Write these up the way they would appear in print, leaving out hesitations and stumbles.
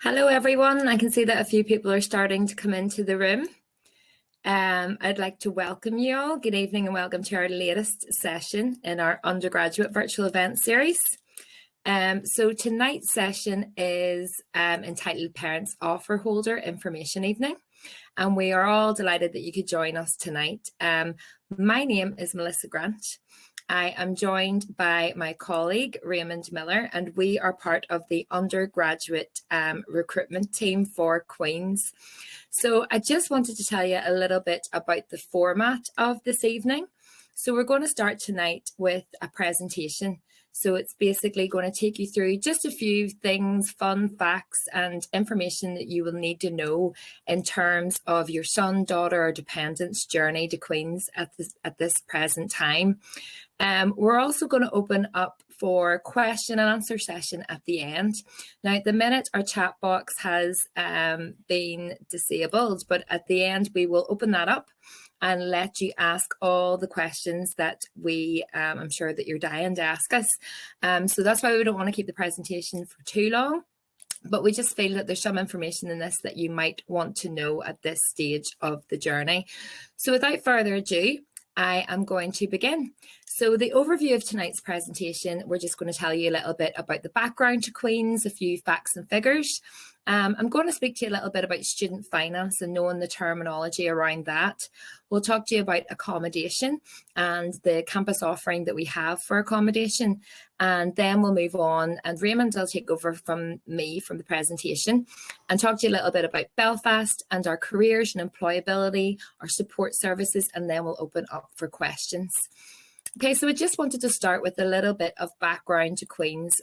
Hello, everyone. I can see that a few people are starting to come into the room. I'd like to welcome you all. Good evening and welcome to our latest session in our undergraduate virtual event series. So tonight's session is entitled Parents Offer Holder Information Evening. And we are all delighted that you could join us tonight. My name is Melissa Grant. I am joined by my colleague, Raymond Miller, and we are part of the undergraduate recruitment team for Queen's. So I just wanted to tell you a little bit about the format of this evening. So we're going to start tonight with a presentation. So it's basically going to take you through just a few things, fun facts and information that you will need to know in terms of your son, daughter or dependent's journey to Queen's at this present time. We're also going to open up for question and answer session at the end. Now, at the minute, our chat box has been disabled, but at the end, we will open that up and let you ask all the questions that I'm sure that you're dying to ask us. So that's why we don't want to keep the presentation for too long, but we just feel that there's some information in this that you might want to know at this stage of the journey. So without further ado, I am going to begin. So the overview of tonight's presentation, we're just going to tell you a little bit about the background to Queen's, a few facts and figures. I'm going to speak to you a little bit about student finance and knowing the terminology around that. We'll talk to you about accommodation and the campus offering that we have for accommodation. And then we'll move on and Raymond will take over from me from the presentation and talk to you a little bit about Belfast and our careers and employability, our support services, and then we'll open up for questions. Okay, so I just wanted to start with a little bit of background to Queen's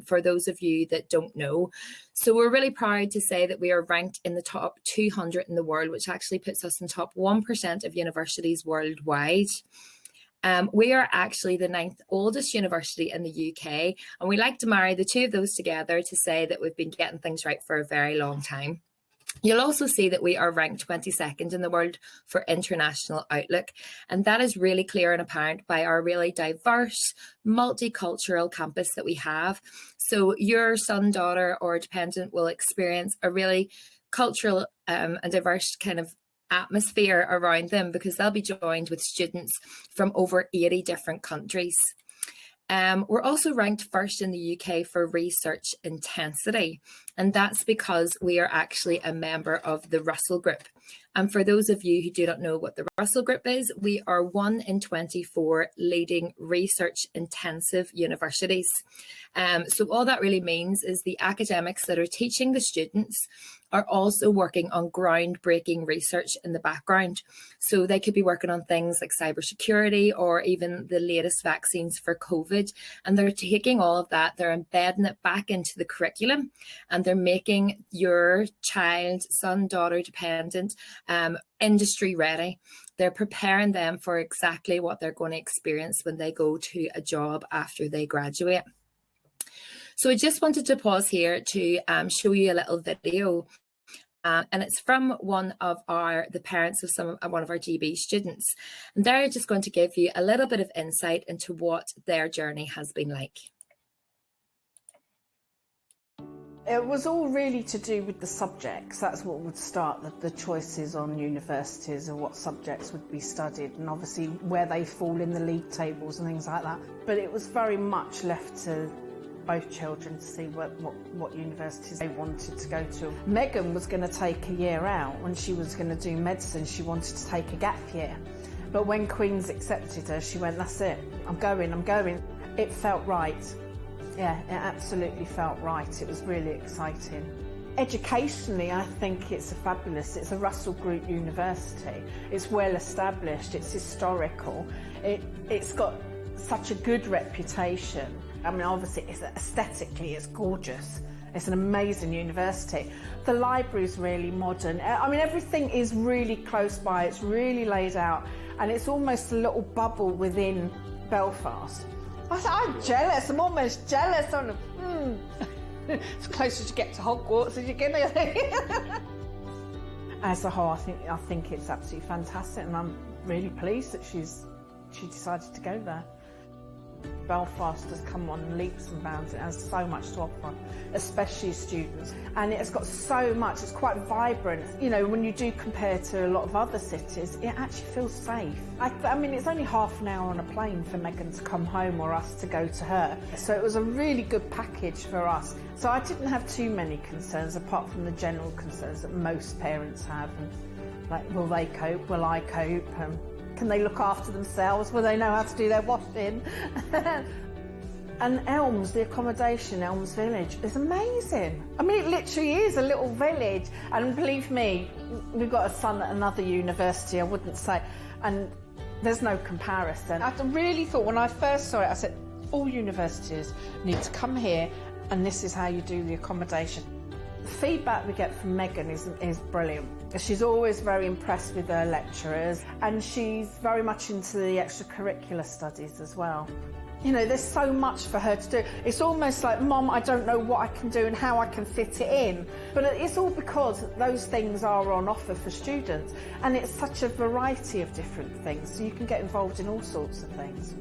for those of you that don't know. So we're really proud to say that we are ranked in the top 200 in the world, which actually puts us in top 1% of universities worldwide. We are actually the 9th oldest university in the UK, and we like to marry the two of those together to say that we've been getting things right for a very long time. You'll also see that we are ranked 22nd in the world for international outlook, and that is really clear and apparent by our really diverse, multicultural campus that we have. So your son, daughter or dependent will experience a really cultural and diverse kind of atmosphere around them because they'll be joined with students from over 80 different countries. We're also ranked first in the UK for research intensity, and that's because we are actually a member of the Russell Group. And for those of you who do not know what the Russell Group is, we are 1 in 24 leading research intensive universities. So all that really means is the academics that are teaching the students are also working on groundbreaking research in the background. So they could be working on things like cybersecurity or even the latest vaccines for COVID. And they're taking all of that, they're embedding it back into the curriculum, and they're making your child, son, daughter, dependent, industry ready. They're preparing them for exactly what they're going to experience when they go to a job after they graduate. So I just wanted to pause here to show you a little video. And it's from one of the parents of one of our GB students. And they're just going to give you a little bit of insight into what their journey has been like. It was all really to do with the subjects. That's what would start the choices on universities of what subjects would be studied and obviously where they fall in the league tables and things like that. But it was very much left to both children to see what universities they wanted to go to. Megan was going to take a year out. When she was going to do medicine, she wanted to take a gap year. But when Queen's accepted her, she went, that's it, I'm going. It felt right. Yeah, it absolutely felt right. It was really exciting. Educationally, I think it's a Russell Group university. It's well established, it's historical, it's got such a good reputation. I mean, obviously, aesthetically, it's gorgeous. It's an amazing university. The library's really modern. I mean, everything is really close by. It's really laid out, and it's almost a little bubble within Belfast. I'm jealous. I'm almost jealous. It's closer to get to Hogwarts as you get. As a whole, I think it's absolutely fantastic, and I'm really pleased that she decided to go there. Belfast has come on leaps and bounds. It has so much to offer, especially students. And it's got so much, it's quite vibrant. You know, when you do compare to a lot of other cities, it actually feels safe. I mean, it's only half an hour on a plane for Megan to come home or us to go to her. So it was a really good package for us. So I didn't have too many concerns, apart from the general concerns that most parents have. And, like, will they cope? Will I cope? Can they look after themselves? Will they know how to do their washing? And Elms, the accommodation, Elms Village, is amazing. I mean, it literally is a little village. And believe me, we've got a son at another university, I wouldn't say, and there's no comparison. I really thought when I first saw it, I said, all universities need to come here, and this is how you do the accommodation. The feedback we get from Megan is brilliant. She's always very impressed with her lecturers, and she's very much into the extracurricular studies as well. You know, there's so much for her to do. It's almost like, Mum, I don't know what I can do and how I can fit it in. But it's all because those things are on offer for students, and it's such a variety of different things, so you can get involved in all sorts of things.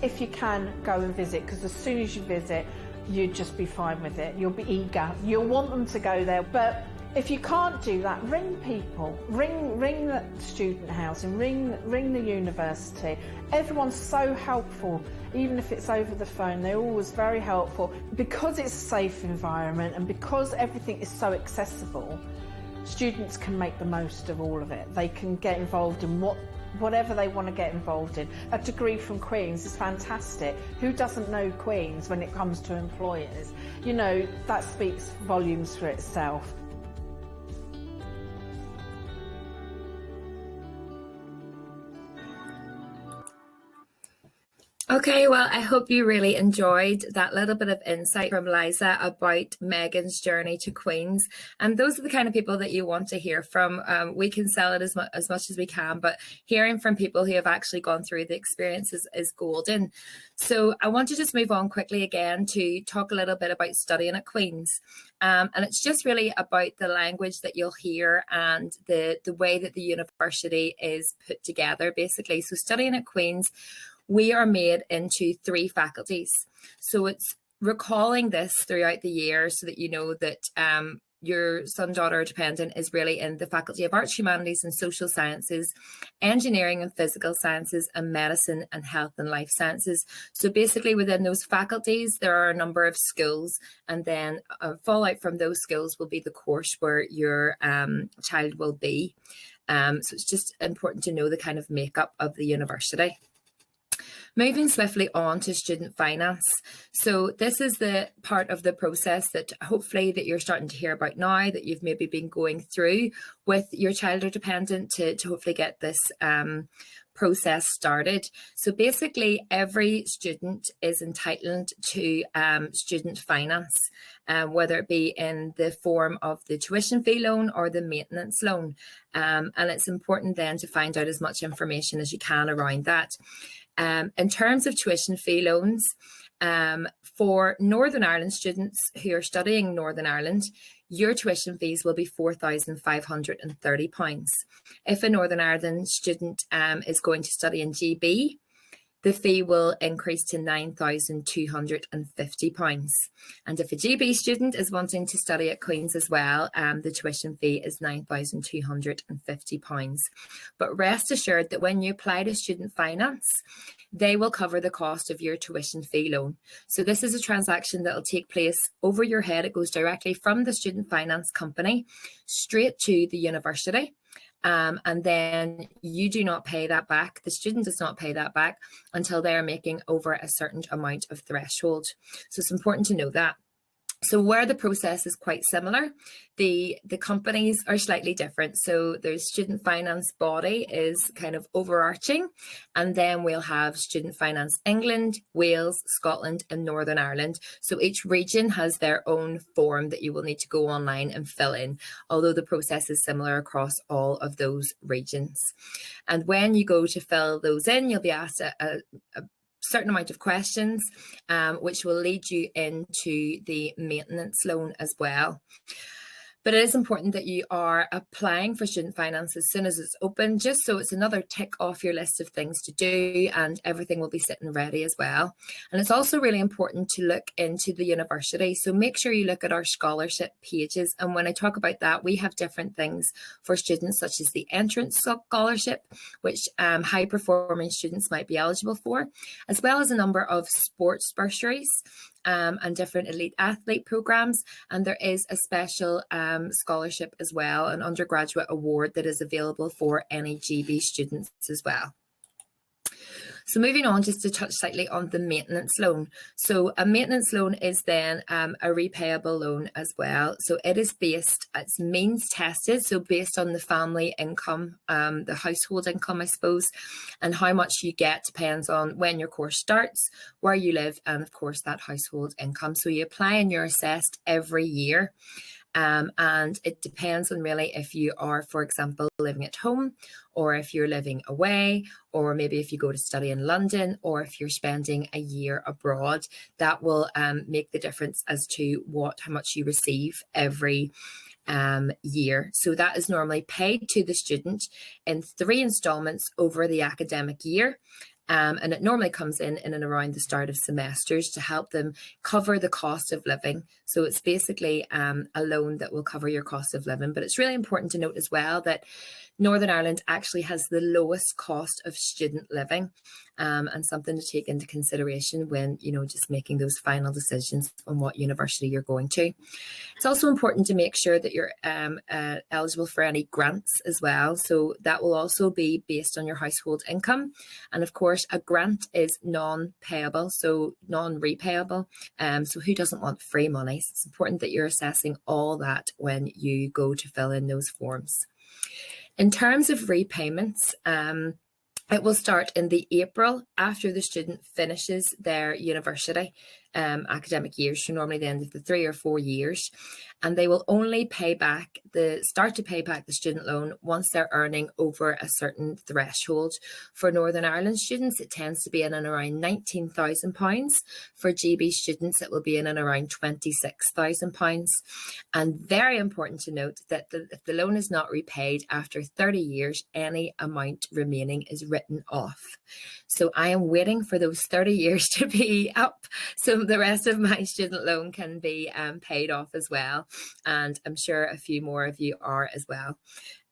If you can, go and visit, because as soon as you visit, you'd just be fine with it. You'll be eager. You'll want them to go there. But if you can't do that, ring people. Ring the student housing, ring the university. Everyone's so helpful, even if it's over the phone. They're always very helpful. Because it's a safe environment and because everything is so accessible, students can make the most of all of it. They can get involved in whatever they want to get involved in. A degree from Queen's is fantastic. Who doesn't know Queen's when it comes to employers? You know, that speaks volumes for itself. Okay, well, I hope you really enjoyed that little bit of insight from Liza about Megan's journey to Queen's. And those are the kind of people that you want to hear from. We can sell it as much as we can, but hearing from people who have actually gone through the experience is golden. So I want to just move on quickly again to talk a little bit about studying at Queen's. And it's just really about the language that you'll hear and the way that the university is put together, basically. So studying at Queen's, we are made into 3 faculties. So it's recalling this throughout the year so that you know that your son, daughter, or dependent is really in the Faculty of Arts, Humanities and Social Sciences, Engineering and Physical Sciences, and Medicine and Health and Life Sciences. So basically within those faculties, there are a number of schools, and then fallout from those schools will be the course where your child will be. So it's just important to know the kind of makeup of the university. Moving swiftly on to student finance. So this is the part of the process that hopefully that you're starting to hear about now, that you've maybe been going through with your child or dependent to hopefully get this process started. So basically every student is entitled to student finance, whether it be in the form of the tuition fee loan or the maintenance loan. And it's important then to find out as much information as you can around that. In terms of tuition fee loans, for Northern Ireland students who are studying Northern Ireland, your tuition fees will be £4,530. If a Northern Ireland student is going to study in GB, the fee will increase to £9,250. And if a GB student is wanting to study at Queen's as well, the tuition fee is £9,250. But rest assured that when you apply to student finance, they will cover the cost of your tuition fee loan. So this is a transaction that will take place over your head. It goes directly from the student finance company straight to the university. And then you do not pay that back. The student does not pay that back until they are making over a certain amount of threshold. So it's important to know that. So where the process is quite similar, the companies are slightly different. So there's student finance body is kind of overarching, and then we'll have student finance England, Wales, Scotland and Northern Ireland. So each region has their own form that you will need to go online and fill in, although the process is similar across all of those regions. And when you go to fill those in, you'll be asked a certain amount of questions, which will lead you into the maintenance loan as well. But it is important that you are applying for student finance as soon as it's open, just so it's another tick off your list of things to do, and everything will be sitting ready as well. And it's also really important to look into the university. So make sure you look at our scholarship pages. And when I talk about that, we have different things for students, such as the entrance scholarship, which high performing students might be eligible for, as well as a number of sports bursaries and different elite athlete programs. And there is a special scholarship as well, an undergraduate award that is available for any GB students as well. So moving on, just to touch slightly on the maintenance loan. So a maintenance loan is then a repayable loan as well. So it is based, it's means tested, so based on the family income, the household income, I suppose, and how much you get depends on when your course starts, where you live, and of course that household income. So you apply and you're assessed every year. And it depends on really if you are, for example, living at home, or if you're living away, or maybe if you go to study in London, or if you're spending a year abroad. That will make the difference as to how much you receive every year. So that is normally paid to the student in 3 installments over the academic year. And it normally comes in and around the start of semesters to help them cover the cost of living. So it's basically a loan that will cover your cost of living. But it's really important to note as well that Northern Ireland actually has the lowest cost of student living, and something to take into consideration when, just making those final decisions on what university you're going to. It's also important to make sure that you're eligible for any grants as well. So that will also be based on your household income. And of course, a grant is non-payable, so non-repayable. So who doesn't want free money? So it's important that you're assessing all that when you go to fill in those forms. In terms of repayments, it will start in the April after the student finishes their university academic years, so normally the end of the 3 or 4 years, and they will only start to pay back the student loan once they're earning over a certain threshold. For Northern Ireland students, it tends to be in and around £19,000. For GB students, it will be in and around £26,000. And very important to note that if the loan is not repaid after 30 years, any amount remaining is written off. So I am waiting for those 30 years to be up, so the rest of my student loan can be paid off as well. And I'm sure a few more of you are as well.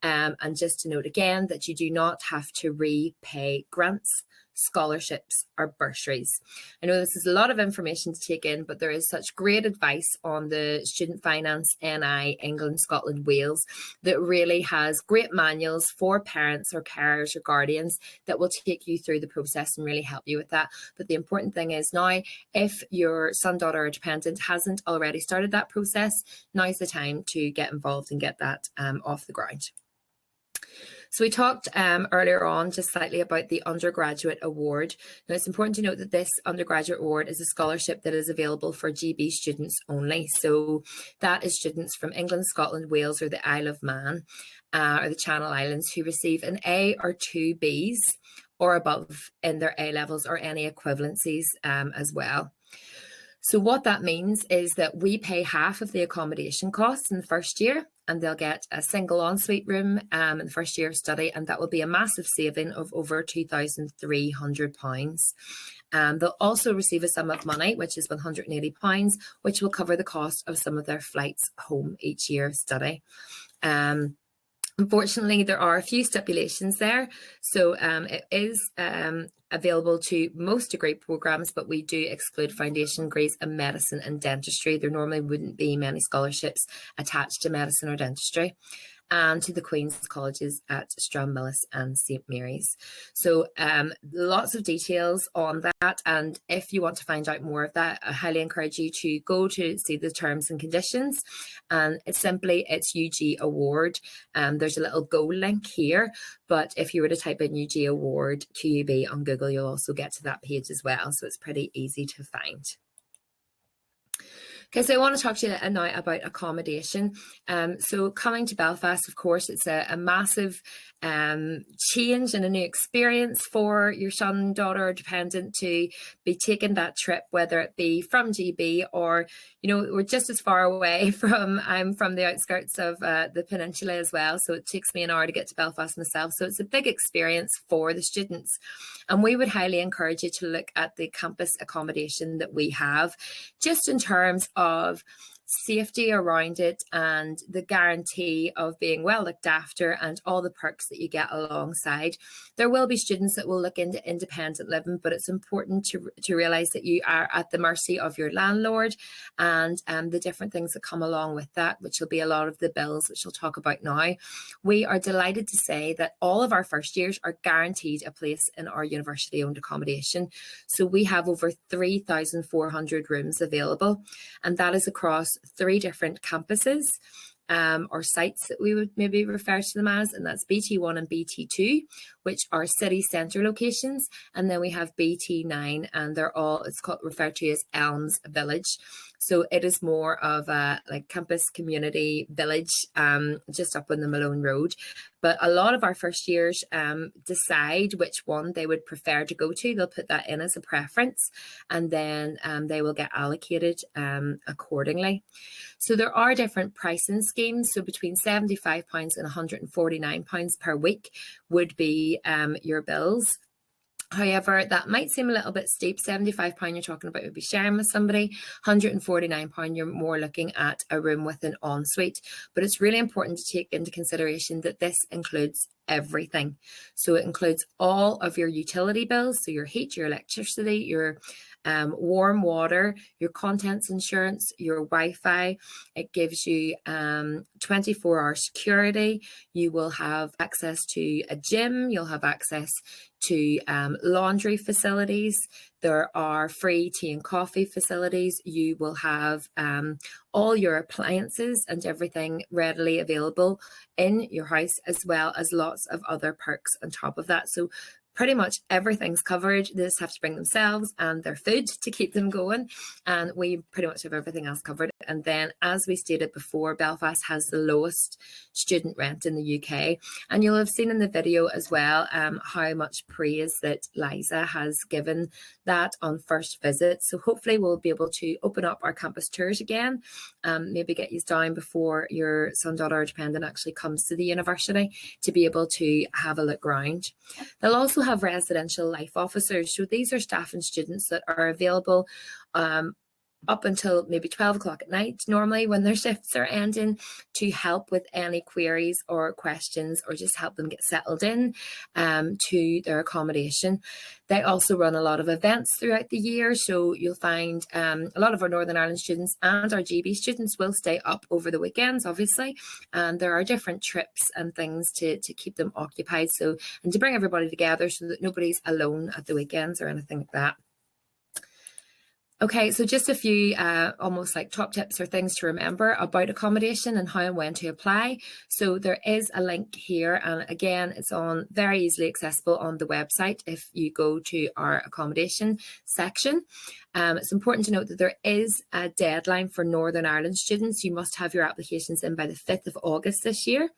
And just to note again that you do not have to repay grants, scholarships, or bursaries. I know this is a lot of information to take in, but there is such great advice on the Student Finance NI England, Scotland, Wales that really has great manuals for parents or carers or guardians that will take you through the process and really help you with that. But the important thing is now, if your son, daughter, or dependent hasn't already started that process, now's the time to get involved and get that off the ground. So we talked earlier on just slightly about the undergraduate award. Now it's important to note that this undergraduate award is a scholarship that is available for GB students only. So that is students from England, Scotland, Wales, or the Isle of Man, or the Channel Islands, who receive an A or 2 Bs or above in their A levels or any equivalencies as well. So what that means is that we pay half of the accommodation costs in the first year, and they'll get a single ensuite room in the first year of study, and that will be a massive saving of over £2,300. They'll also receive a sum of money, which is £180, which will cover the cost of some of their flights home each year of study. Unfortunately, there are a few stipulations there. So it is available to most degree programs, but we do exclude foundation degrees in medicine and dentistry. There normally wouldn't be many scholarships attached to medicine or dentistry, and to the Queen's Colleges at Stranmillis and St Mary's. So lots of details on that, and if you want to find out more of that, I highly encourage you to go to see the terms and conditions, and it's UG Award. There's a little Go link here, but if you were to type in UG Award QUB on Google, you'll also get to that page as well, so it's pretty easy to find. Okay, so I want to talk to you now about accommodation. So coming to Belfast, of course, it's a massive change and a new experience for your son, daughter, or dependent to be taking that trip, whether it be from GB or, you know, we're just as far away I'm from the outskirts of the peninsula as well. So it takes me an hour to get to Belfast myself. So it's a big experience for the students. And we would highly encourage you to look at the campus accommodation that we have, just in terms of safety around it and the guarantee of being well looked after and all the perks that you get alongside. There will be students that will look into independent living, but it's important to realise that you are at the mercy of your landlord and the different things that come along with that, which will be a lot of the bills, which we'll talk about now. We are delighted to say that all of our first years are guaranteed a place in our university owned accommodation. So we have over 3,400 rooms available, and that is across 3 different campuses or sites that we would maybe refer to them as, and that's BT1 and BT2, which are city centre locations, and then we have BT9, and they're all, it's called, referred to as Elms Village. So it is more of a like campus community village just up on the Malone Road. But a lot of our first years decide which one they would prefer to go to. They'll put that in as a preference, and then they will get allocated accordingly. So there are different pricing schemes. So between £75 and £149 per week would be your bills. However, that might seem a little bit steep. £75 you're talking about would be sharing with somebody. £149 you're more looking at a room with an ensuite. But it's really important to take into consideration that this includes everything. So it includes all of your utility bills, so your heat, your electricity, your warm water, your contents insurance, your Wi-Fi. It gives you 24-hour security. You will have access to a gym. You'll have access to laundry facilities. There are free tea and coffee facilities. You will have all your appliances and everything readily available in your house, as well as lots of other perks on top of that. So pretty much everything's covered. They just have to bring themselves and their food to keep them going. And we pretty much have everything else covered. And then, as we stated before, Belfast has the lowest student rent in the UK. And you'll have seen in the video as well how much praise that Liza has given that on first visit. So hopefully we'll be able to open up our campus tours again, maybe get you down before your son, daughter, or dependent actually comes to the university to be able to have a look around. They'll also have residential life officers. So these are staff and students that are available up until maybe 12 o'clock at night, normally when their shifts are ending, to help with any queries or questions, or just help them get settled in to their accommodation. They also run a lot of events throughout the year, so you'll find a lot of our Northern Ireland students and our GB students will stay up over the weekends, obviously, and there are different trips and things to keep them occupied, so, and to bring everybody together so that nobody's alone at the weekends or anything like that. Okay, so just a few almost like top tips or things to remember about accommodation and how and when to apply. So there is a link here, and again, it's on very easily accessible on the website if you go to our accommodation section. It's important to note that there is a deadline for Northern Ireland students. You must have your applications in by the 5th of August this year.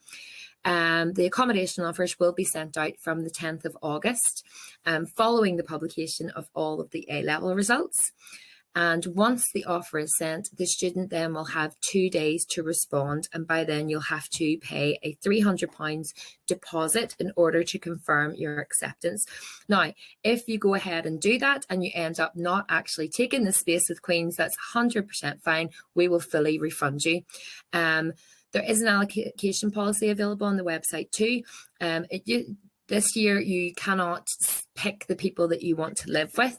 The accommodation offers will be sent out from the 10th of August, following the publication of all of the A-level results. And once the offer is sent, the student then will have 2 days to respond, and by then you'll have to pay a £300 deposit in order to confirm your acceptance. Now, if you go ahead and do that and you end up not actually taking the space with Queen's, that's 100% fine. We will fully refund you. There is an allocation policy available on the website too. This year, you cannot pick the people that you want to live with.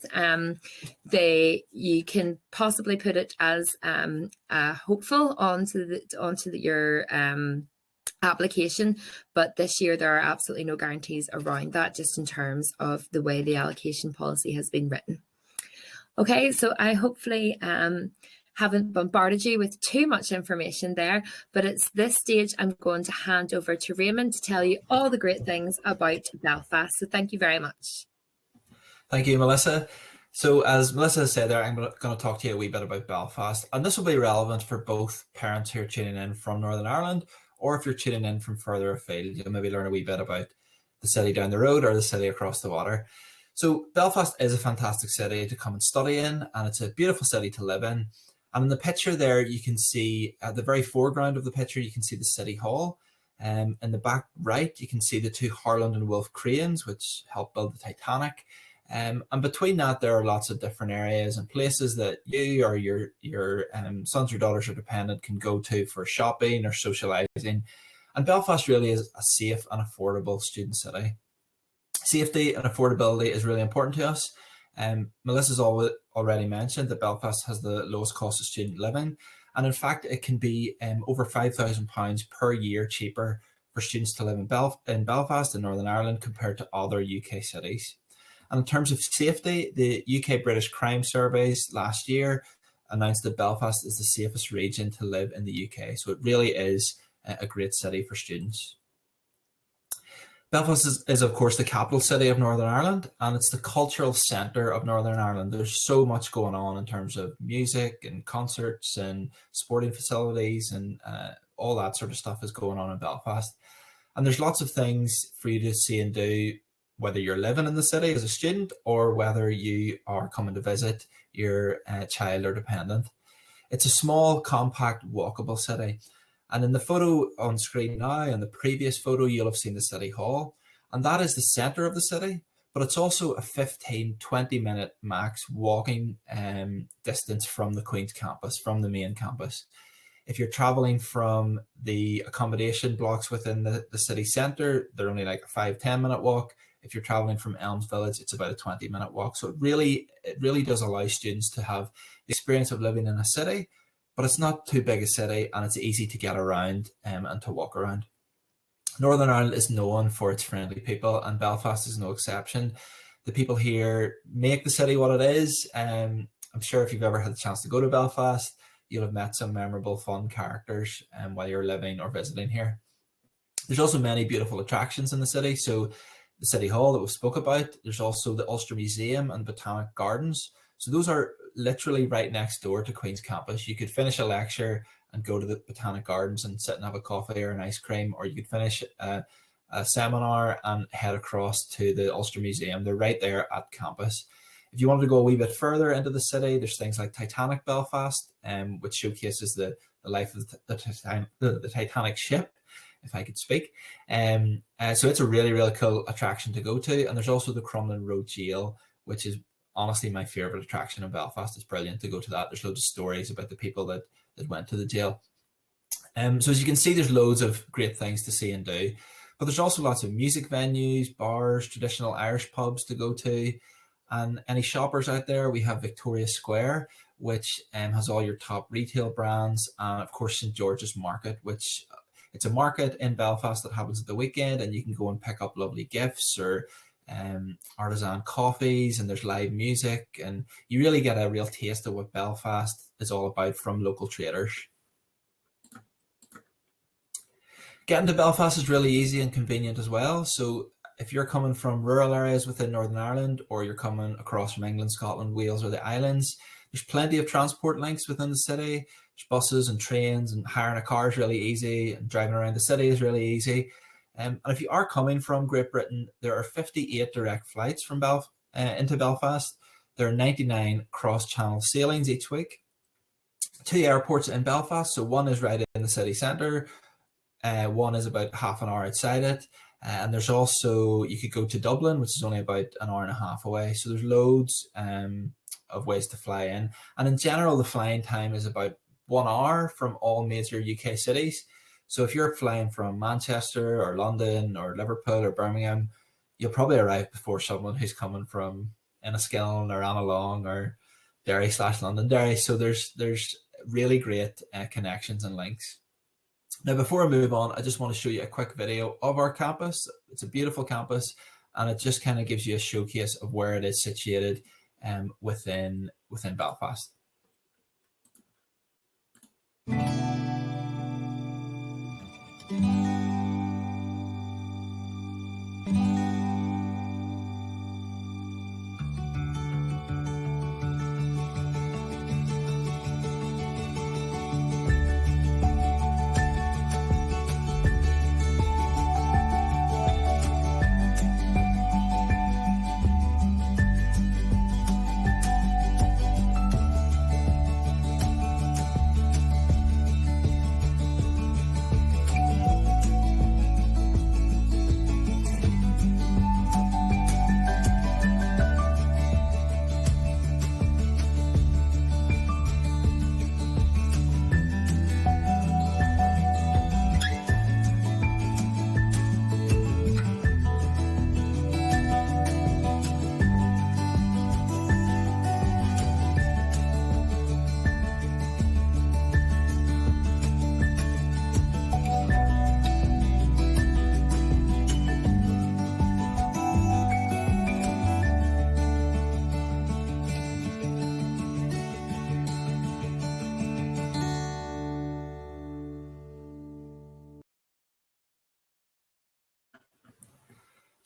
You can possibly put it as hopeful onto your application, but this year there are absolutely no guarantees around that, just in terms of the way the allocation policy has been written. Okay, so I hopefully haven't bombarded you with too much information there, but at this stage I'm going to hand over to Raymond to tell you all the great things about Belfast. So thank you very much. Thank you, Melissa. So as Melissa said there, I'm going to talk to you a wee bit about Belfast, and this will be relevant for both parents who are tuning in from Northern Ireland, or if you're tuning in from further afield, you'll maybe learn a wee bit about the city down the road or the city across the water. So Belfast is a fantastic city to come and study in, and it's a beautiful city to live in. And in the picture there, you can see at the very foreground of the picture, you can see the City Hall. In the back right, you can see the two Harland and Wolff cranes, which helped build the Titanic. And between that, there are lots of different areas and places that you or your sons or daughters or dependent can go to for shopping or socialising. And Belfast really is a safe and affordable student city. Safety and affordability is really important to us. Melissa's already mentioned that Belfast has the lowest cost of student living. And in fact, it can be over £5,000 per year cheaper for students to live in Belfast in Northern Ireland compared to other UK cities. And in terms of safety, the UK British Crime Surveys last year announced that Belfast is the safest region to live in the UK. So it really is a great city for students. Belfast is of course the capital city of Northern Ireland, and it's the cultural centre of Northern Ireland. There's so much going on in terms of music and concerts and sporting facilities and all that sort of stuff is going on in Belfast. And there's lots of things for you to see and do, whether you're living in the city as a student or whether you are coming to visit your child or dependent. It's a small, compact, walkable city. And in the photo on screen now, and the previous photo, you'll have seen the City Hall. And that is the centre of the city, but it's also a 15, 20-minute max walking distance from the Queen's campus, from the main campus. If you're travelling from the accommodation blocks within the city centre, they're only like a 5-10 minute walk. If you're traveling from Elms Village, it's about a 20-minute walk. So it really does allow students to have the experience of living in a city, but it's not too big a city and it's easy to get around and to walk around. Northern Ireland is known for its friendly people, and Belfast is no exception. The people here make the city what it is. I'm sure if you've ever had the chance to go to Belfast, you'll have met some memorable, fun characters while you're living or visiting here. There's also many beautiful attractions in the city. So the City Hall that we spoke about, there's also the Ulster Museum and Botanic Gardens. So those are literally right next door to Queen's campus. You could finish a lecture and go to the Botanic Gardens and sit and have a coffee or an ice cream, or you could finish a seminar and head across to the Ulster Museum. They're right there at campus. If you wanted to go a wee bit further into the city, there's things like Titanic Belfast, which showcases the life of the Titanic ship, if I could speak. So it's a really, really cool attraction to go to. And there's also the Crumlin Road Jail, which is honestly my favourite attraction in Belfast. It's brilliant to go to that. There's loads of stories about the people that went to the jail. So as you can see, there's loads of great things to see and do. But there's also lots of music venues, bars, traditional Irish pubs to go to. And any shoppers out there, we have Victoria Square, which has all your top retail brands. And of course, St. George's Market, which it's a market in Belfast that happens at the weekend, and you can go and pick up lovely gifts or artisan coffees, and there's live music, and you really get a real taste of what Belfast is all about from local traders. Getting to Belfast is really easy and convenient as well. So if you're coming from rural areas within Northern Ireland, or you're coming across from England, Scotland, Wales, or the islands, there's plenty of transport links within the city. There's buses and trains, and hiring a car is really easy, and driving around the city is really easy. And if you are coming from Great Britain, there are 58 direct flights from into Belfast. There are 99 cross-channel sailings each week. 2 airports in Belfast, so one is right in the city centre, one is about half an hour outside it, and there's also, you could go to Dublin, which is only about an hour and a half away. So there's loads of ways to fly in, and in general the flying time is about 1 hour from all major UK cities. So if you're flying from Manchester or London or Liverpool or Birmingham, you'll probably arrive before someone who's coming from Enniskillen or Annalong or Derry/Londonderry. So there's really great connections and links. Now, before I move on, I just want to show you a quick video of our campus. It's a beautiful campus, and it just kind of gives you a showcase of where it is situated within Belfast.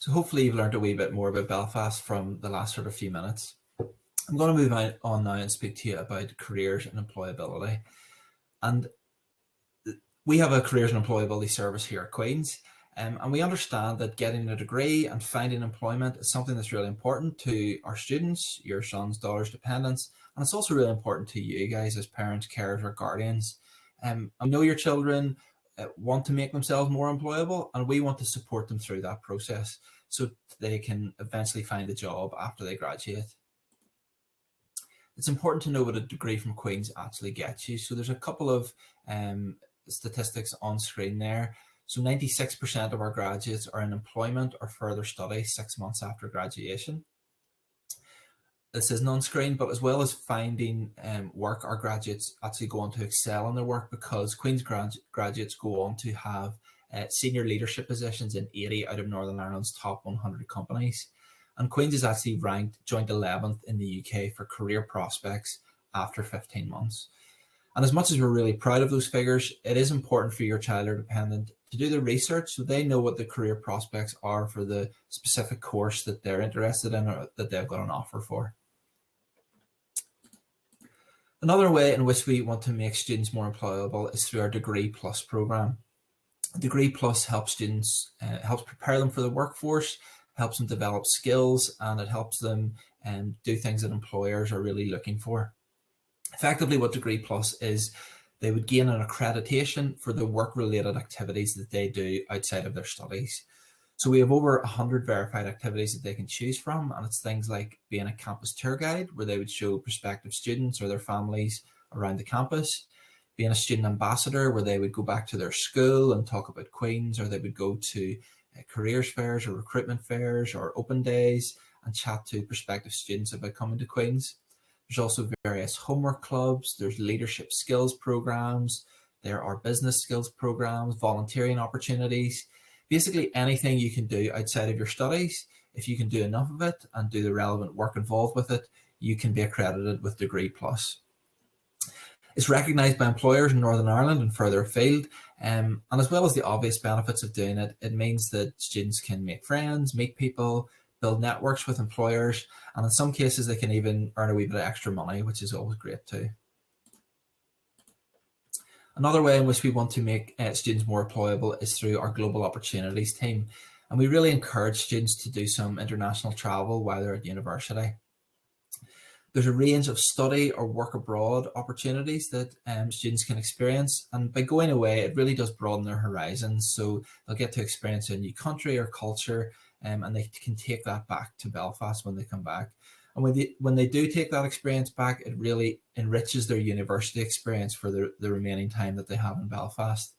So hopefully you've learned a wee bit more about Belfast from the last sort of few minutes. I'm going to move on now and speak to you about careers and employability. And we have a careers and employability service here at Queen's, and we understand that getting a degree and finding employment is something that's really important to our students, your sons, daughters, dependents, and it's also really important to you guys as parents, carers, or guardians. I know your children want to make themselves more employable, and we want to support them through that process so they can eventually find a job after they graduate. It's important to know what a degree from Queen's actually gets you. So there's a couple of statistics on screen there. So 96% of our graduates are in employment or further study 6 months after graduation. This isn't on screen, but as well as finding work, our graduates actually go on to excel in their work because Queen's graduates go on to have senior leadership positions in 80 out of Northern Ireland's top 100 companies. And Queen's is actually ranked joint 11th in the UK for career prospects after 15 months. And as much as we're really proud of those figures, it is important for your child or dependent to do the research so they know what the career prospects are for the specific course that they're interested in or that they've got an offer for. Another way in which we want to make students more employable is through our Degree Plus program. Degree Plus helps students, helps prepare them for the workforce, helps them develop skills, and it helps them do things that employers are really looking for. Effectively, what Degree Plus is, they would gain an accreditation for the work-related activities that they do outside of their studies. So we have over 100 verified activities that they can choose from, and it's things like being a campus tour guide, where they would show prospective students or their families around the campus, being a student ambassador, where they would go back to their school and talk about Queen's, or they would go to careers fairs or recruitment fairs or open days and chat to prospective students about coming to Queen's. There's also various homework clubs, there's leadership skills programs, there are business skills programs, volunteering opportunities, basically anything you can do outside of your studies. If you can do enough of it and do the relevant work involved with it, you can be accredited with Degree Plus. It's recognised by employers in Northern Ireland and further afield, and as well as the obvious benefits of doing it, it means that students can make friends, meet people, build networks with employers, and in some cases they can even earn a wee bit of extra money, which is always great too. Another way in which we want to make students more employable is through our Global Opportunities team, and we really encourage students to do some international travel while they're at university. There's a range of study or work abroad opportunities that students can experience, and by going away it really does broaden their horizons, so they'll get to experience a new country or culture, and they can take that back to Belfast when they come back. And when they do take that experience back, it really enriches their university experience for the remaining time that they have in Belfast.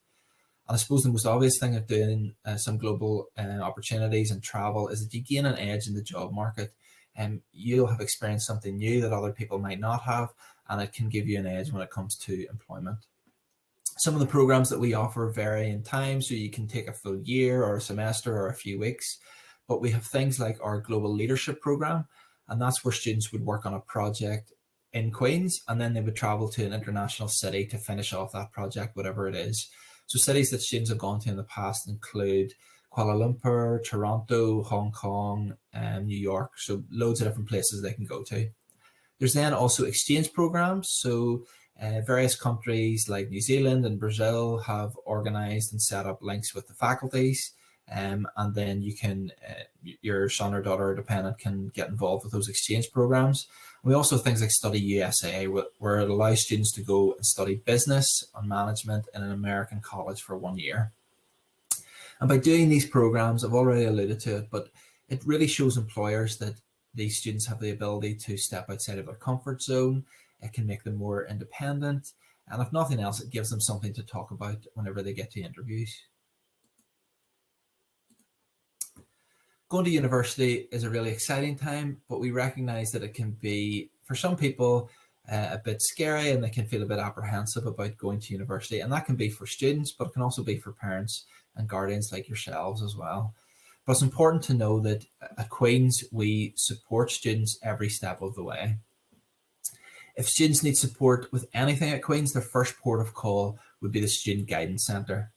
And I suppose the most obvious thing of doing some global opportunities and travel is that you gain an edge in the job market. You'll have experienced something new that other people might not have, and it can give you an edge when it comes to employment. Some of the programs that we offer vary in time, so you can take a full year or a semester or a few weeks, but we have things like our Global Leadership Program, and that's where students would work on a project in Queen's, and then they would travel to an international city to finish off that project, whatever it is. So cities that students have gone to in the past include Kuala Lumpur, Toronto, Hong Kong, New York, so loads of different places they can go to. There's then also exchange programs, so various countries like New Zealand and Brazil have organised and set up links with the faculties, and then you can, your son or daughter or dependent can get involved with those exchange programs. We also have things like Study USA, where it allows students to go and study business and management in an American college for 1 year. And by doing these programs, I've already alluded to it, but it really shows employers that these students have the ability to step outside of their comfort zone. It can make them more independent. And if nothing else, it gives them something to talk about whenever they get to interviews. Going to university is a really exciting time, but we recognize that it can be, for some people, a bit scary, and they can feel a bit apprehensive about going to university. And that can be for students, but it can also be for parents and guardians like yourselves as well. But it's important to know that at Queen's, we support students every step of the way. If students need support with anything at Queen's, their first port of call would be the Student Guidance Centre.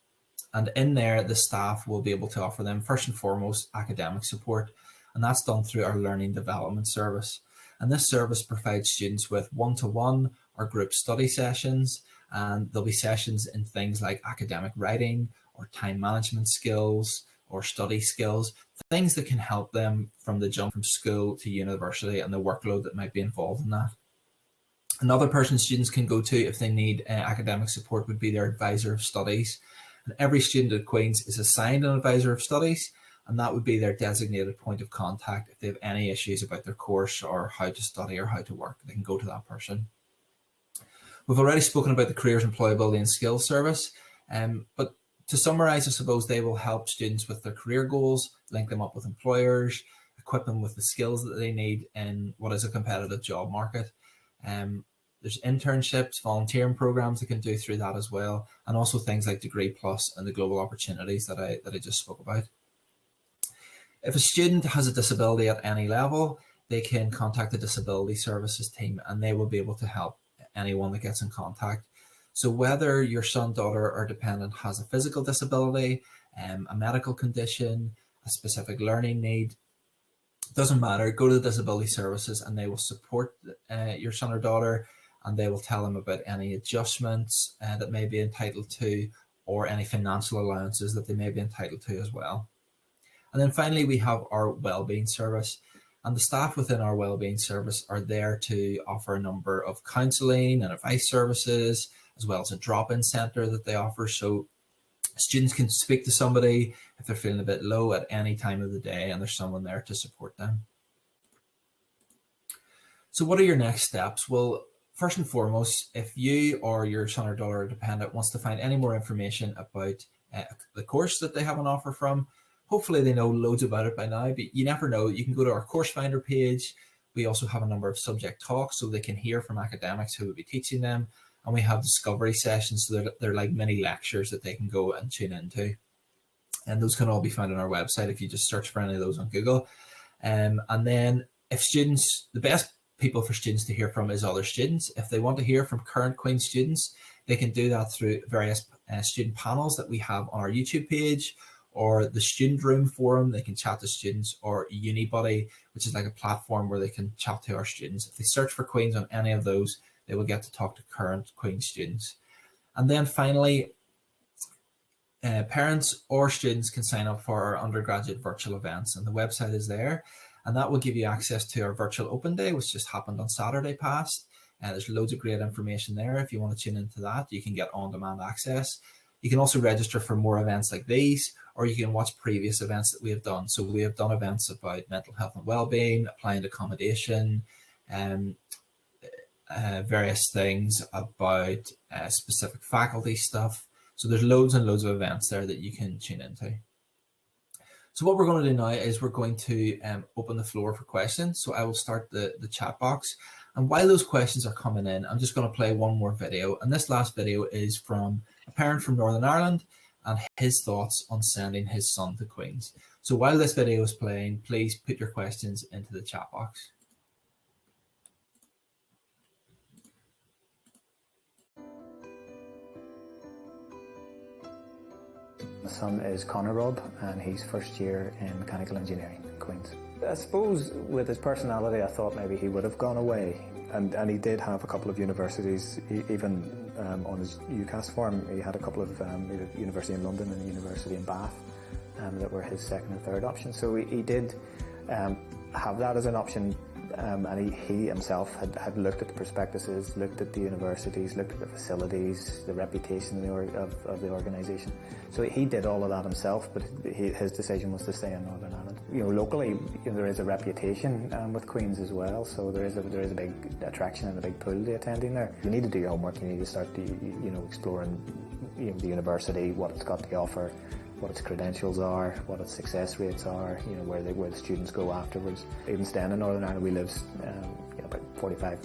And in there, the staff will be able to offer them, first and foremost, academic support. And that's done through our Learning Development Service. And this service provides students with one-to-one or group study sessions. And there'll be sessions in things like academic writing or time management skills or study skills, things that can help them from the jump from school to university and the workload that might be involved in that. Another person students can go to if they need academic support would be their advisor of studies. And every student at Queen's is assigned an advisor of studies, and that would be their designated point of contact. If they have any issues about their course or how to study or how to work, they can go to that person. We've already spoken about the Careers, Employability and Skills Service, but to summarise, I suppose they will help students with their career goals, link them up with employers, equip them with the skills that they need in what is a competitive job market. There's internships, volunteering programs they can do through that as well, and also things like Degree Plus and the global opportunities that I just spoke about. If a student has a disability at any level, they can contact the Disability Services team and they will be able to help anyone that gets in contact. So whether your son, daughter or dependent has a physical disability, a medical condition, a specific learning need, doesn't matter, go to the Disability Services and they will support your son or daughter, and they will tell them about any adjustments that may be entitled to, or any financial allowances that they may be entitled to as well. And then finally, we have our wellbeing service, and the staff within our wellbeing service are there to offer a number of counselling and advice services, as well as a drop-in centre that they offer. So students can speak to somebody if they're feeling a bit low at any time of the day, and there's someone there to support them. So what are your next steps? Well, first and foremost, if you or your son or daughter or dependent wants to find any more information about the course that they have an offer from, hopefully they know loads about it by now, but you never know. You can go to our course finder page. We also have a number of subject talks so they can hear from academics who will be teaching them. And we have discovery sessions, so they're like mini lectures that they can go and tune into. And those can all be found on our website if you just search for any of those on Google. And then if students, the best people for students to hear from is other students. If they want to hear from current Queen's students, they can do that through various student panels that we have on our YouTube page, or the Student Room forum. They can chat to students, or UniBuddy, which is like a platform where they can chat to our students. If they search for Queen's on any of those, they will get to talk to current Queen's students. And then finally, parents or students can sign up for our undergraduate virtual events, and the website is there. And that will give you access to our virtual open day, which just happened on Saturday past. There's loads of great information there. If you want to tune into that, you can get on-demand access. You can also register for more events like these, or you can watch previous events that we have done. So we have done events about mental health and well-being, applying to accommodation, various things about specific faculty stuff. So there's loads and loads of events there that you can tune into. So what we're going to do now is we're going to open the floor for questions. So I will start the chat box. And while those questions are coming in, I'm just going to play one more video. And this last video is from a parent from Northern Ireland and his thoughts on sending his son to Queen's. So while this video is playing, please put your questions into the chat box. My son is Conor Robb, and he's first year in mechanical engineering at Queen's. I suppose with his personality, I thought maybe he would have gone away, and he did have a couple of universities, even on his UCAS form. He had a couple of University in London and a University in Bath that were his second and third options. So he did have that as an option. And he himself had looked at the prospectuses, looked at the universities, looked at the facilities, the reputation of the organisation. So he did all of that himself, but his decision was to stay in Northern Ireland. You know, locally, there is a reputation with Queen's as well, so there is a big attraction and a big pull to attending there. You need to do your homework. You need to start exploring the university, what it's got to offer, what its credentials are, what its success rates are, where the students go afterwards. Even staying in Northern Ireland, we live about 45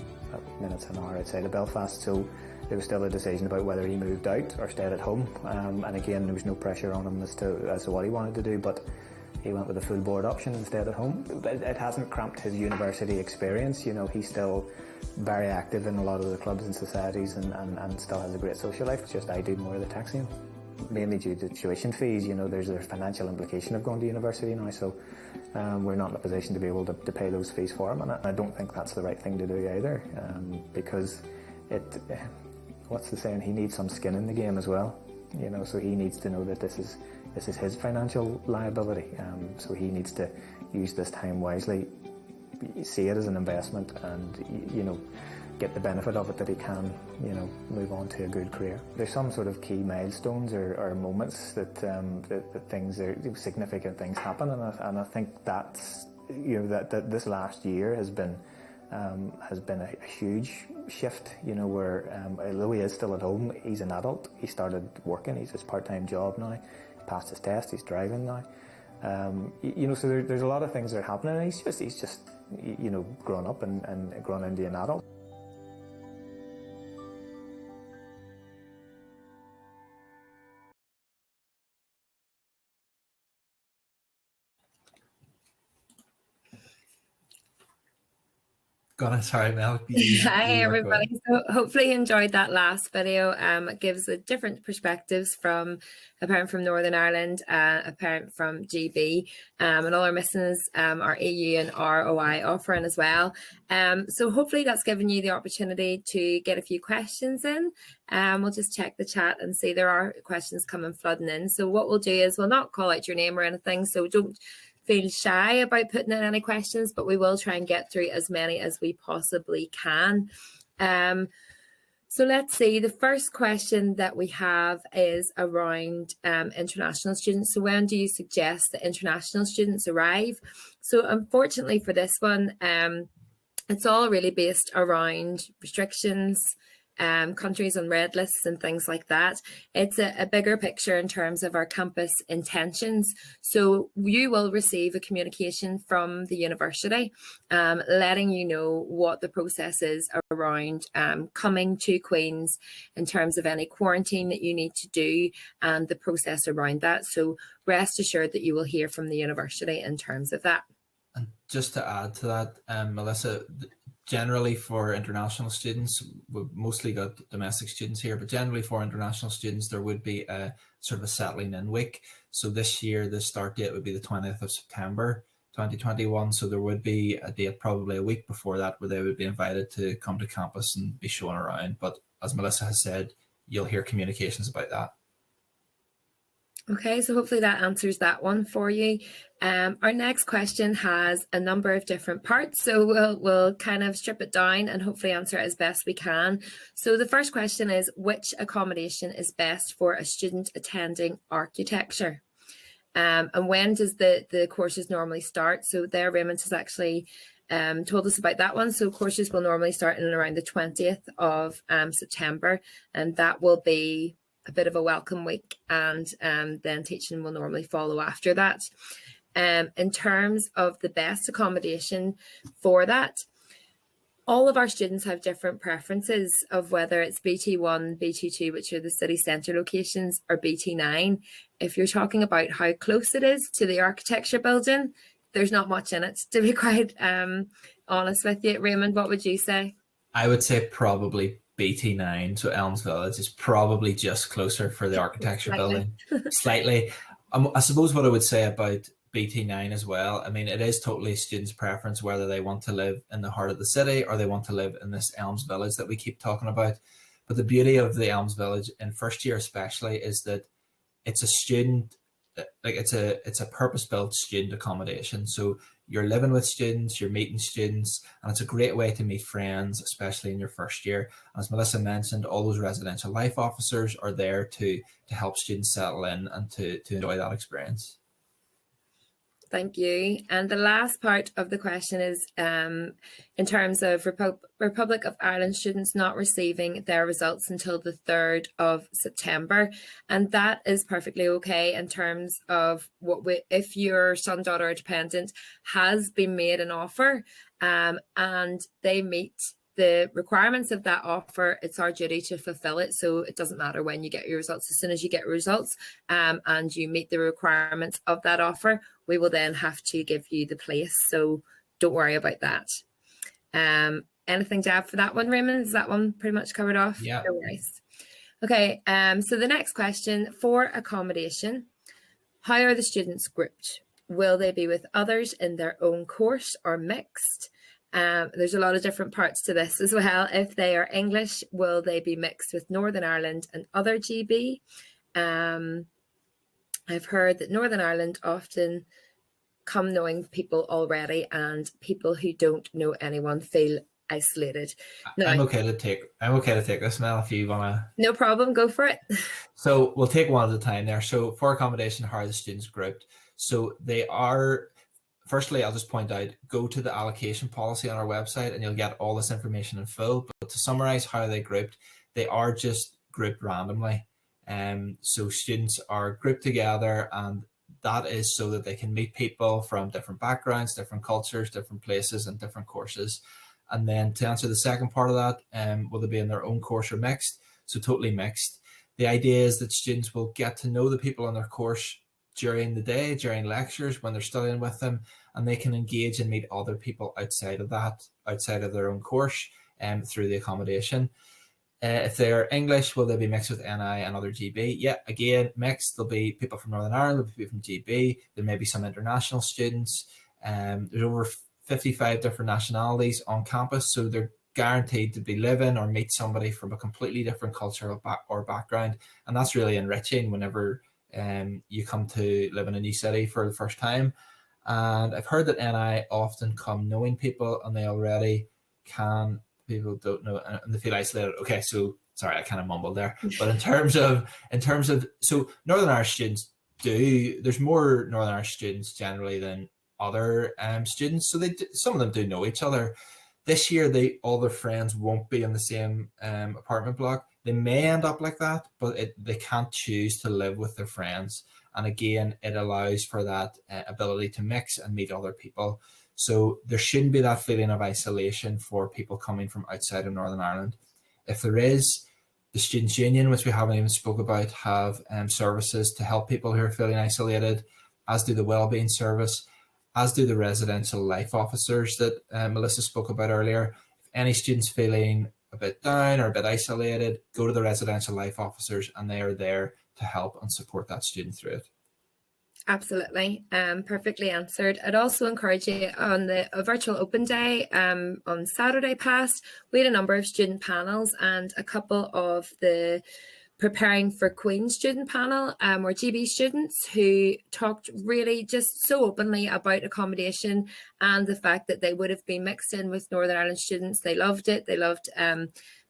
minutes an hour outside of Belfast, so there was still a decision about whether he moved out or stayed at home. And again, there was no pressure on him as to what he wanted to do, but he went with the full board option and stayed at home. It hasn't cramped his university experience. He's still very active in a lot of the clubs and societies and still has a great social life. It's just I do more of the taxiing. mainly due to tuition fees. There's a financial implication of going to university now, so we're not in a position to be able to pay those fees for him, and I don't think that's the right thing to do either, because what's the saying, he needs some skin in the game as well, so he needs to know that this is his financial liability, so he needs to use this time wisely, see it as an investment, and get the benefit of it that he can, move on to a good career. There's some sort of key milestones or moments that things are significant things happen, and I think that's that this last year has been a huge shift. Where although he is still at home, he's an adult. He started working. He's his part-time job now. He passed his test. He's driving now. So there's a lot of things that are happening. And he's just grown up and grown into an adult. Sorry, Mel. Hi everybody. So hopefully you enjoyed that last video. It gives a different perspectives from a parent from Northern Ireland, a parent from GB, and all our listeners our EU and ROI offering as well. So hopefully that's given you the opportunity to get a few questions in. We'll just check the chat and see there are questions coming flooding in. So what we'll do is we'll not call out your name or anything, so don't feel shy about putting in any questions, but we will try and get through as many as we possibly can. So let's see, the first question that we have is around international students. So when do you suggest that international students arrive? So unfortunately for this one, it's all really based around restrictions, countries on red lists and things like that. It's a bigger picture in terms of our campus intentions. So you will receive a communication from the university letting you know what the process is around coming to Queen's in terms of any quarantine that you need to do and the process around that. So rest assured that you will hear from the university in terms of that. And just to add to that, Melissa, generally for international students, we've mostly got domestic students here, but generally for international students, there would be a sort of a settling in week. So this year, the start date would be the 20th of September, 2021. So there would be a date probably a week before that where they would be invited to come to campus and be shown around. But as Melissa has said, you'll hear communications about that. Okay, so hopefully that answers that one for you. Our next question has a number of different parts, so we'll kind of strip it down and hopefully answer it as best we can. So the first question is, which accommodation is best for a student attending architecture? And when does the courses normally start? So there, Raymond has actually told us about that one. So courses will normally start in around the 20th of September, and that will be a bit of a welcome week, and then teaching will normally follow after that. In terms of the best accommodation for that, all of our students have different preferences of whether it's BT1, BT2, which are the city centre locations, or BT9. If you're talking about how close it is to the architecture building, there's not much in it, to be quite honest with you. Raymond, what would you say? I would say probably BT9, so Elms Village is probably just closer for the architecture building. Slightly. I suppose what I would say about BT9 as well, I mean, it is totally students' preference whether they want to live in the heart of the city or they want to live in this Elms Village that we keep talking about. But the beauty of the Elms Village in first year especially is that it's a student, like it's a purpose-built student accommodation. So you're living with students, you're meeting students, and it's a great way to meet friends, especially in your first year. As Melissa mentioned, all those residential life officers are there to help students settle in and to enjoy that experience. Thank you. And the last part of the question is in terms of Republic of Ireland students not receiving their results until the 3rd of September. And that is perfectly okay in terms of if your son, daughter, or dependent has been made an offer and they meet the requirements of that offer, it's our duty to fulfill it. So it doesn't matter when you get your results. As soon as you get results and you meet the requirements of that offer, we will then have to give you the place. So don't worry about that. Anything to add for that one, Raymond? Is that one pretty much covered off? Yeah. No worries. Okay, so the next question, for accommodation, how are the students grouped? Will they be with others in their own course or mixed? There's a lot of different parts to this as well. If they are English, will they be mixed with Northern Ireland and other GB? I've heard that Northern Ireland often come knowing people already, and people who don't know anyone feel isolated. Now, I'm okay to take this, Mel, if you wanna. No problem, go for it. So we'll take one at a time there. So for accommodation, how are the students grouped? So they are, firstly, I'll just point out, go to the allocation policy on our website and you'll get all this information in full. But to summarize how they grouped, they are just grouped randomly. So students are grouped together, and that is so that they can meet people from different backgrounds, different cultures, different places, and different courses. And then to answer the second part of that, will they be in their own course or mixed? So totally mixed. The idea is that students will get to know the people in their course during the day, during lectures, when they're studying with them, and they can engage and meet other people outside of that, outside of their own course, through the accommodation. If they're English, will they be mixed with NI and other GB? Yeah, again, mixed. There'll be people from Northern Ireland, there'll be people from GB, there may be some international students. There's over 55 different nationalities on campus, so they're guaranteed to be living or meet somebody from a completely different culture or background, and that's really enriching whenever you come to live in a new city for the first time. And I've heard that NI often come knowing people, and they already can. People don't know and they feel isolated. Okay, so sorry, I kind of mumbled there. But in terms of so Northern Irish students there's more Northern Irish students generally than other students. So some of them do know each other. This year, all their friends won't be in the same apartment block. They may end up like that, but they can't choose to live with their friends. And again, it allows for that ability to mix and meet other people. So there shouldn't be that feeling of isolation for people coming from outside of Northern Ireland. If there is, the Students' Union, which we haven't even spoke about, have services to help people who are feeling isolated, as do the Wellbeing Service, as do the residential life officers that Melissa spoke about earlier. If any student's feeling a bit down or a bit isolated, go to the residential life officers, and they are there to help and support that student through it. Absolutely. Perfectly answered. I'd also encourage you on the virtual open day on Saturday past, we had a number of student panels, and a couple of the Preparing for Queen student panel were GB students who talked really just so openly about accommodation and the fact that they would have been mixed in with Northern Ireland students. They loved it. They loved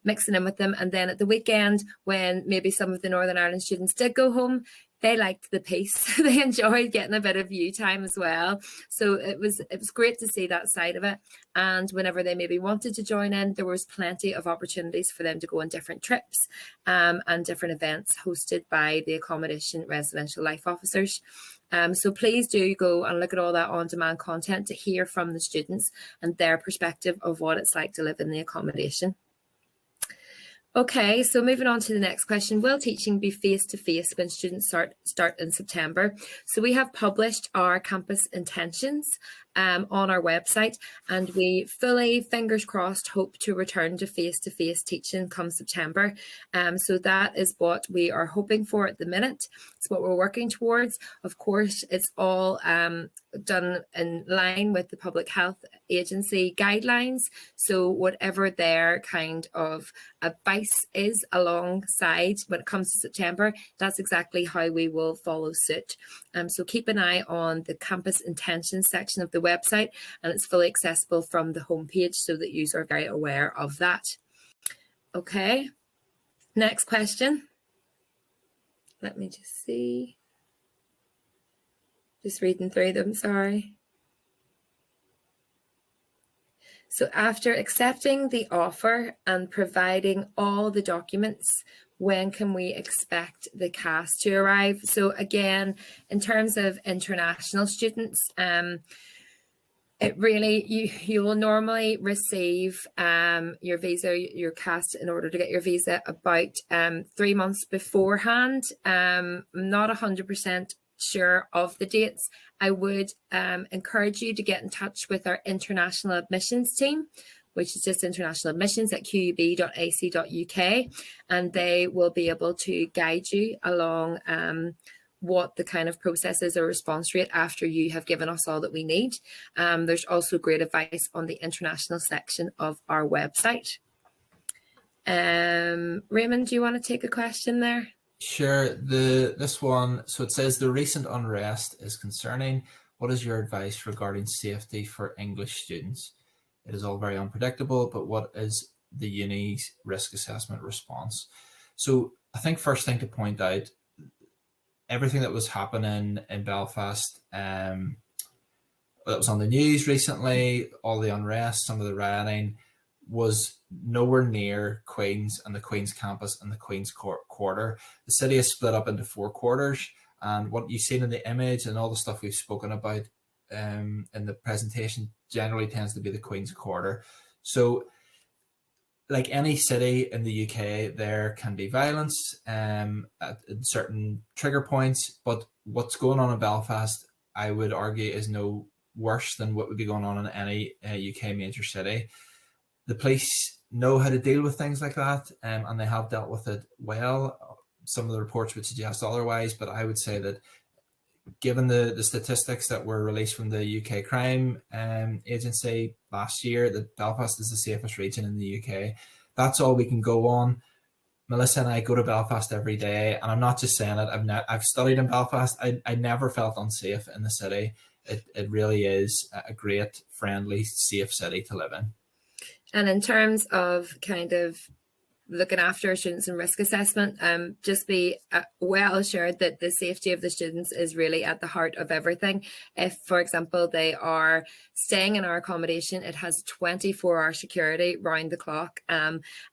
mixing in with them. And then at the weekend, when maybe some of the Northern Ireland students did go home, they liked the peace. They enjoyed getting a bit of view time as well. So it was great to see that side of it. And whenever they maybe wanted to join in, there was plenty of opportunities for them to go on different trips and different events hosted by the accommodation residential life officers. So please do go and look at all that on-demand content to hear from the students and their perspective of what it's like to live in the accommodation. Okay, so moving on to the next question. Will teaching be face-to-face when students start in September? So we have published our campus intentions on our website, and we fully, fingers crossed, hope to return to face-to-face teaching come September. So that is what we are hoping for at the minute. It's what we're working towards. Of course, it's all done in line with the Public Health Agency guidelines. So whatever their kind of advice is alongside when it comes to September, that's exactly how we will follow suit. So keep an eye on the campus intentions section of the website, and it's fully accessible from the homepage so that you are very aware of that. Okay, next question. Let me just see. Just reading through them, sorry. So after accepting the offer and providing all the documents, when can we expect the cast to arrive? So again, in terms of international students, it really, you will normally receive your visa, your cast in order to get your visa about 3 months beforehand. I'm not 100% sure of the dates. I would encourage you to get in touch with our international admissions team, which is just international admissions at qub.ac.uk, and they will be able to guide you along what the kind of process is or response rate after you have given us all that we need. There's also great advice on the international section of our website. Raymond, do you want to take a question there? Sure. This one, so it says the recent unrest is concerning. What is your advice regarding safety for English students? It is all very unpredictable, but what is the uni's risk assessment response? So I think first thing to point out, everything that was happening in Belfast, that was on the news recently, all the unrest, some of the rioting, was nowhere near Queen's and the Queen's campus and the Queen's quarter. The city is split up into 4 quarters, and what you've seen in the image and all the stuff we've spoken about in the presentation generally tends to be the Queen's quarter. So like any city in the UK, there can be violence at certain trigger points, but what's going on in Belfast, I would argue, is no worse than what would be going on in any UK major city. The police know how to deal with things like that, and they have dealt with it well. Some of the reports would suggest otherwise, but I would say that given the statistics that were released from the UK Crime Agency last year, that Belfast is the safest region in the UK. That's all we can go on. Melissa and I go to Belfast every day, and I'm not just saying it. I've studied in Belfast. I never felt unsafe in the city. It really is a great, friendly, safe city to live in. And in terms of kind of looking after students and risk assessment, just be well assured that the safety of the students is really at the heart of everything. If, for example, they are staying in our accommodation, it has 24-hour security round the clock.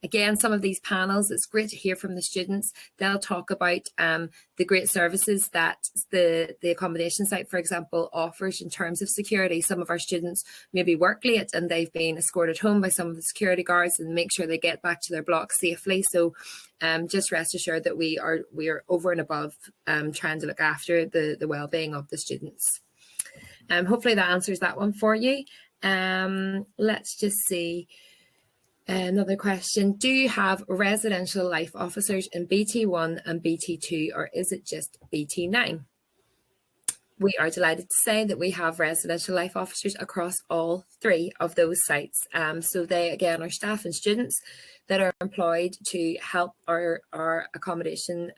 Again, some of these panels, it's great to hear from the students. They'll talk about the great services that the accommodation site, for example, offers in terms of security. Some of our students maybe work late and they've been escorted home by some of the security guards and make sure they get back to their blocks safely. So just rest assured that we are over and above trying to look after the well-being of the students. Hopefully that answers that one for you. Let's just see. Another question. Do you have residential life officers in BT1 and BT2, or is it just BT9? We are delighted to say that we have residential life officers across all 3 of those sites. So they, again, are staff and students that are employed to help our accommodation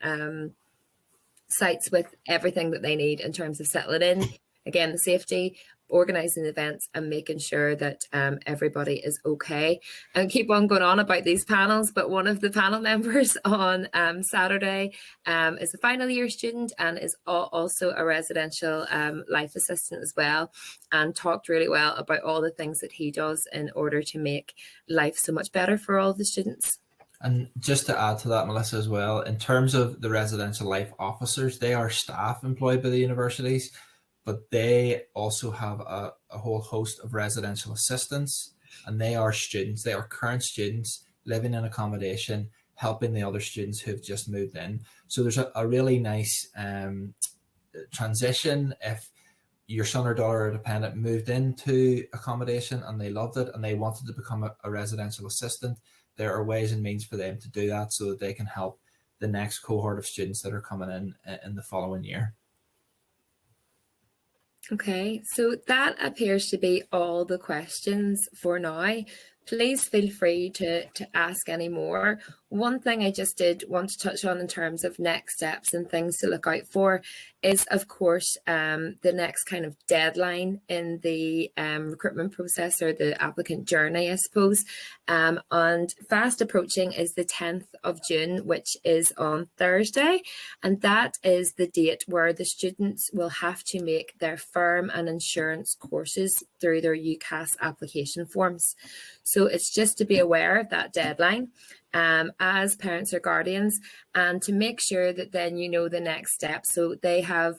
sites with everything that they need in terms of settling in, again, the safety, organising events and making sure that everybody is okay. And keep on going on about these panels, but one of the panel members on Saturday is a final year student and is also a residential life assistant as well, and talked really well about all the things that he does in order to make life so much better for all the students. And just to add to that, Melissa, as well, in terms of the residential life officers, they are staff employed by the universities, but they also have a whole host of residential assistants, and they are students. They are current students living in accommodation, helping the other students who've just moved in. So there's a really nice transition. If your son or daughter or dependent moved into accommodation and they loved it and they wanted to become a residential assistant, there are ways and means for them to do that so that they can help the next cohort of students that are coming in the following year. Okay, so that appears to be all the questions for now. Please feel free to ask any more. One thing I just did want to touch on in terms of next steps and things to look out for is, of course, the next kind of deadline in the recruitment process, or the applicant journey, I suppose. And fast approaching is the 10th of June, which is on Thursday. And that is the date where the students will have to make their firm and insurance courses through their UCAS application forms. So it's just to be aware of that deadline as parents or guardians, and to make sure that then you know the next step. So they have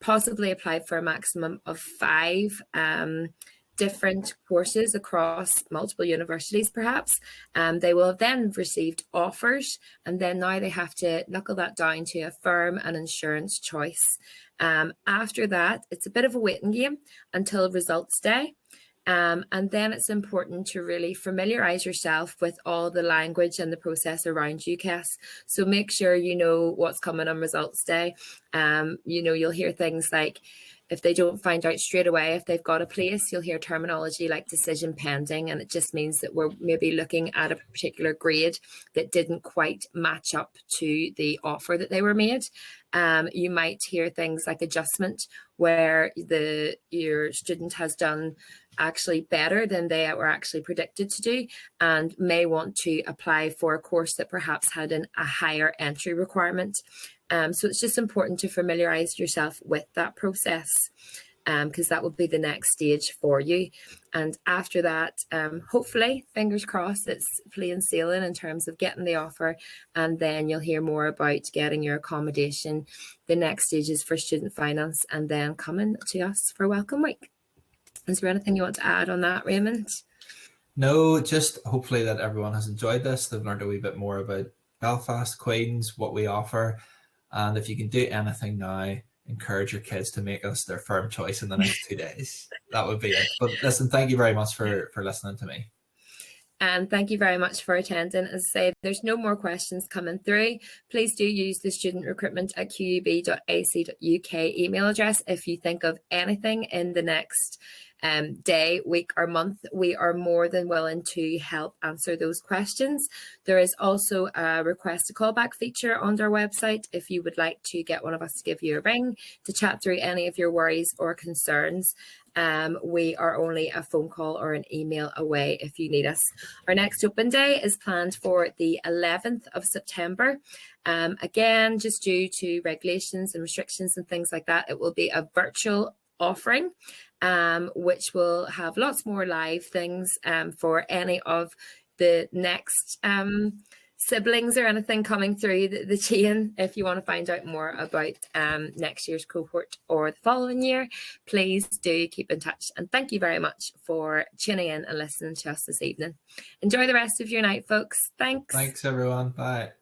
possibly applied for a maximum of 5 different courses across multiple universities, perhaps. They will have then received offers, and then now they have to knuckle that down to a firm and insurance choice. After that, it's a bit of a waiting game until results day. And then it's important to really familiarise yourself with all the language and the process around UCAS. So make sure you know what's coming on results day. You'll hear things like, if they don't find out straight away if they've got a place, you'll hear terminology like decision pending, and it just means that we're maybe looking at a particular grade that didn't quite match up to the offer that they were made. You might hear things like adjustment, where your student has done actually better than they were actually predicted to do, and may want to apply for a course that perhaps had a higher entry requirement. So it's just important to familiarise yourself with that process, because that will be the next stage for you. And after that, hopefully, fingers crossed, it's plain sailing in terms of getting the offer, and then you'll hear more about getting your accommodation. The next stage is for student finance, and then coming to us for Welcome Week. Is there anything you want to add on that, Raymond? No, just hopefully that everyone has enjoyed this. They've learned a wee bit more about Belfast, Queen's, what we offer. And if you can do anything now, encourage your kids to make us their firm choice in the next 2 days. That would be it. But listen, thank you very much for listening to me. And thank you very much for attending. As I say, there's no more questions coming through. Please do use the studentrecruitment@qub.ac.uk email address if you think of anything in the next day, week or month. We are more than willing to help answer those questions. There is also a request a callback feature on our website if you would like to get one of us to give you a ring to chat through any of your worries or concerns. We are only a phone call or an email away if you need us. Our next open day is planned for the 11th of September. Again, just due to regulations and restrictions and things like that, it will be a virtual offering, which will have lots more live things for any of the next siblings or anything coming through the chain. If you want to find out more about next year's cohort or the following year, please do keep in touch. And thank you very much for tuning in and listening to us this evening. Enjoy the rest of your night, folks. Thanks. Thanks, everyone. Bye.